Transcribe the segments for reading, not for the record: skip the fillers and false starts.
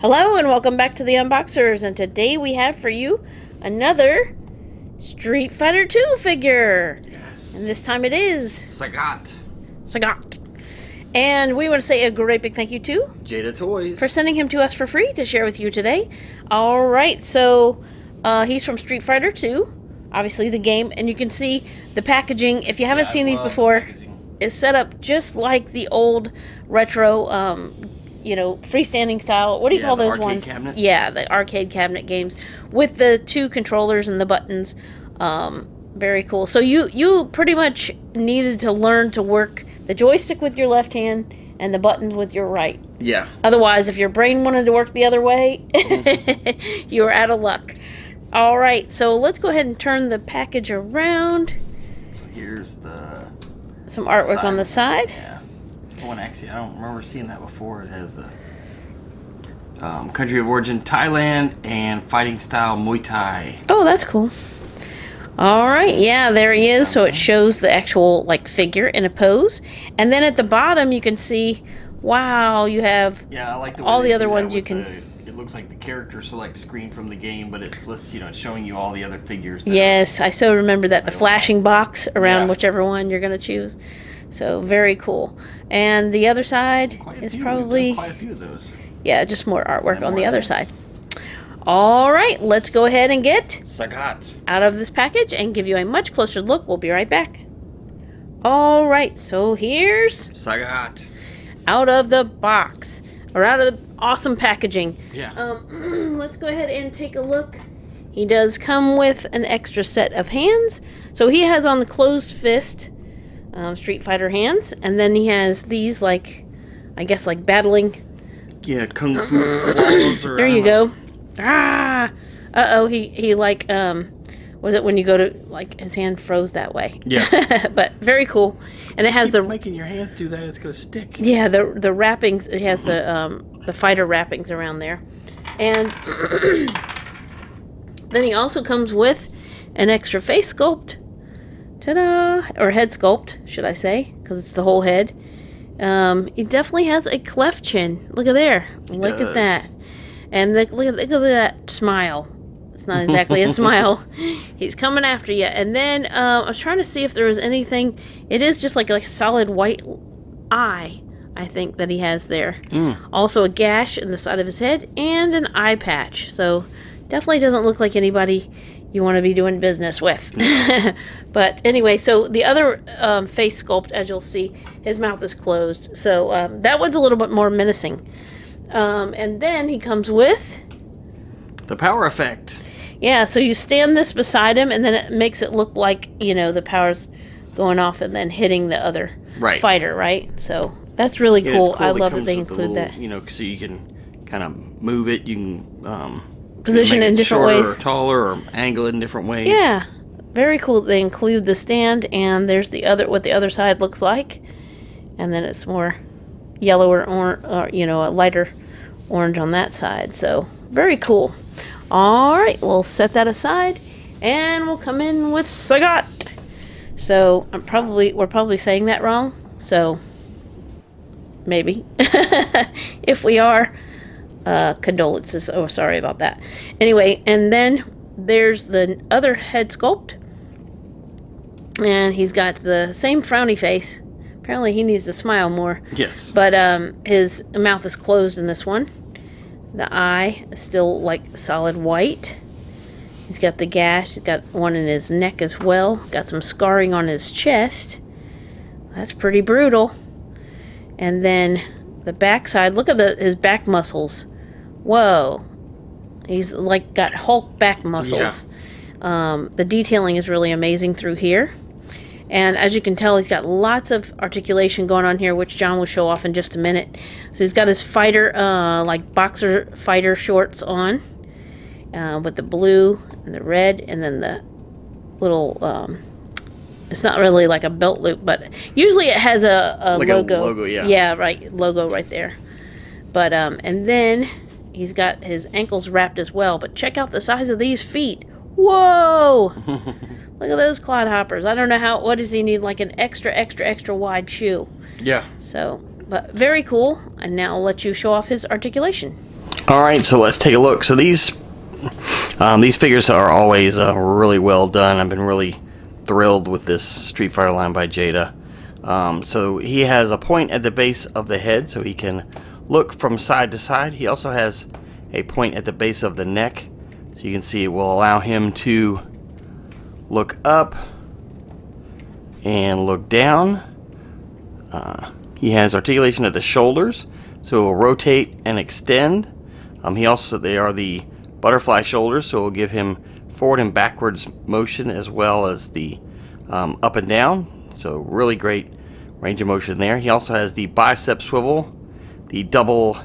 Hello and welcome back to the Unboxers, and today we have for you another Street Fighter 2 figure. Yes. And this time it is Sagat. And we want to say a great big thank you to Jada Toys for sending him to us for free to share with you today. Alright, so he's from Street Fighter 2, obviously the game, and you can see the packaging. If you haven't seen these before, it's set up just like the old retro freestanding style. What do you call those ones? Cabinets? Yeah, the arcade cabinet games with the two controllers and the buttons. Very cool. So you pretty much needed to learn to work the joystick with your left hand and the buttons with your right. Yeah. Otherwise, if your brain wanted to work the other way, you were out of luck. All right, so let's go ahead and turn the package around. So here's some artwork on the side. Yeah. One actually, I don't remember seeing that before. It has a country of origin Thailand and fighting style Muay Thai. Oh, that's cool. All right, yeah, there he is. So it shows the actual figure in a pose, and then at the bottom you can see, wow, you have I like the way all the other ones you can. It looks like the character select screen from the game, but it's it's showing you all the other figures. Yes, I so remember that, the flashing box around whichever one you're going to choose. So very cool. And the other side is probably quite a few of those. Yeah, just more artwork on the other side. All right, let's go ahead and get Sagat out of this package and give you a much closer look. We'll be right back. All right, so here's Sagat out of the box, or out of the awesome packaging. Yeah. Let's go ahead and take a look. He does come with an extra set of hands. So he has on the closed fist Street Fighter hands, and then he has these I guess battling. Yeah, kung fu claws. There you go. He was it when you go to his hand froze that way? Yeah. But very cool, and it has making your hands do that. It's gonna stick. Yeah, the wrappings. It has the fighter wrappings around there, and then he also comes with an extra face sculpt. Ta-da! Or head sculpt, should I say, because it's the whole head. He definitely has a cleft chin. Look at there. Look at that. And look at that smile. It's not exactly a smile. He's coming after you. And then I was trying to see if there was anything. It is just like a solid white eye, I think, that he has there. Also a gash in the side of his head and an eye patch. So definitely doesn't look like anybody you want to be doing business with. But anyway, so the other face sculpt, as you'll see, his mouth is closed. So that one's a little bit more menacing. And then he comes with the power effect. Yeah, so you stand this beside him, and then it makes it look like, the power's going off and then hitting the other fighter, right? So that's really cool. It's cool. I love that they include that. So you can kind of move it. You can position it in different ways, or taller, or angle it in different ways. Yeah, very cool. They include the stand, and there's what the other side looks like, and then it's more yellow or a lighter orange on that side. So very cool. All right, we'll set that aside, and we'll come in with Sagat. So we're probably saying that wrong. So maybe if we are. Condolences. Oh, sorry about that. Anyway, and then there's the other head sculpt, and he's got the same frowny face. Apparently he needs to smile more. Yes. But his mouth is closed in this one. The eye is still solid white. He's got the gash. He's got one in his neck as well. Got some scarring on his chest. That's pretty brutal. And then the backside, look at his back muscles. Whoa. He's got Hulk back muscles. Yeah. The detailing is really amazing through here. And as you can tell, he's got lots of articulation going on here, which John will show off in just a minute. So he's got his fighter, boxer fighter shorts on, with the blue and the red, and then the little, it's not really like a belt loop, but usually it has a logo. A logo, yeah. Yeah, right, logo right there. But, and then he's got his ankles wrapped as well, but check out the size of these feet. Whoa! Look at those clodhoppers. I don't know what does he need, an extra wide shoe. Yeah. So, but very cool. And now I'll let you show off his articulation. Alright, so let's take a look. So these figures are always really well done. I've been really thrilled with this Street Fighter line by Jada. So he has a point at the base of the head so he can look from side to side. He also has a point at the base of the neck, so you can see it will allow him to look up and look down. He has articulation at the shoulders, so it will rotate and extend. They are the butterfly shoulders, so it will give him forward and backwards motion as well as the up and down. So really great range of motion there. He also has the bicep swivel, the double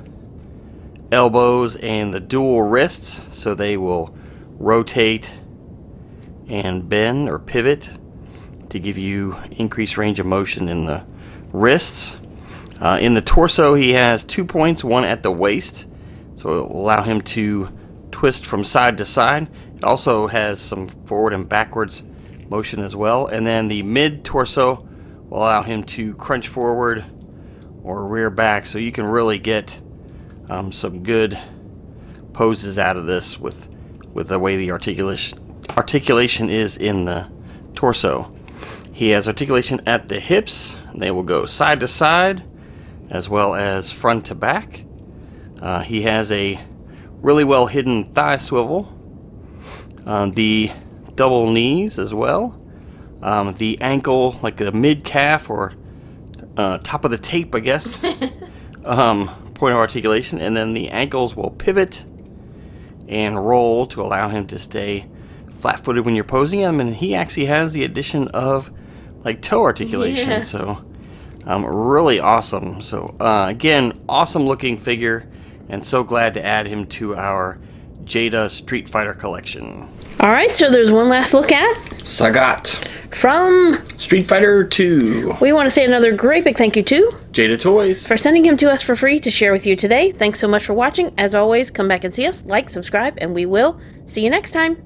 elbows, and the dual wrists, so they will rotate and bend or pivot to give you increased range of motion in the wrists. In the torso, he has 2 points, one at the waist, so it will allow him to twist from side to side. It also has some forward and backwards motion as well. And then the mid torso will allow him to crunch forward or rear back, so you can really get some good poses out of this with the way the articulation is in the torso. He has articulation at the hips. They will go side to side as well as front to back. He has a really well hidden thigh swivel, the double knees as well, the ankle, like the mid calf or top of the tape, I guess, point of articulation, and then the ankles will pivot and roll to allow him to stay flat-footed when you're posing him. And he actually has the addition of like toe articulation, Yeah. so really awesome. So again, awesome looking figure, and so glad to add him to our Jada Street Fighter collection. Alright, so there's one last look at Sagat from Street Fighter 2. We want to say another great big thank you to Jada Toys for sending him to us for free to share with you today. Thanks so much for watching. As always, come back and see us, like, subscribe, and we will see you next time.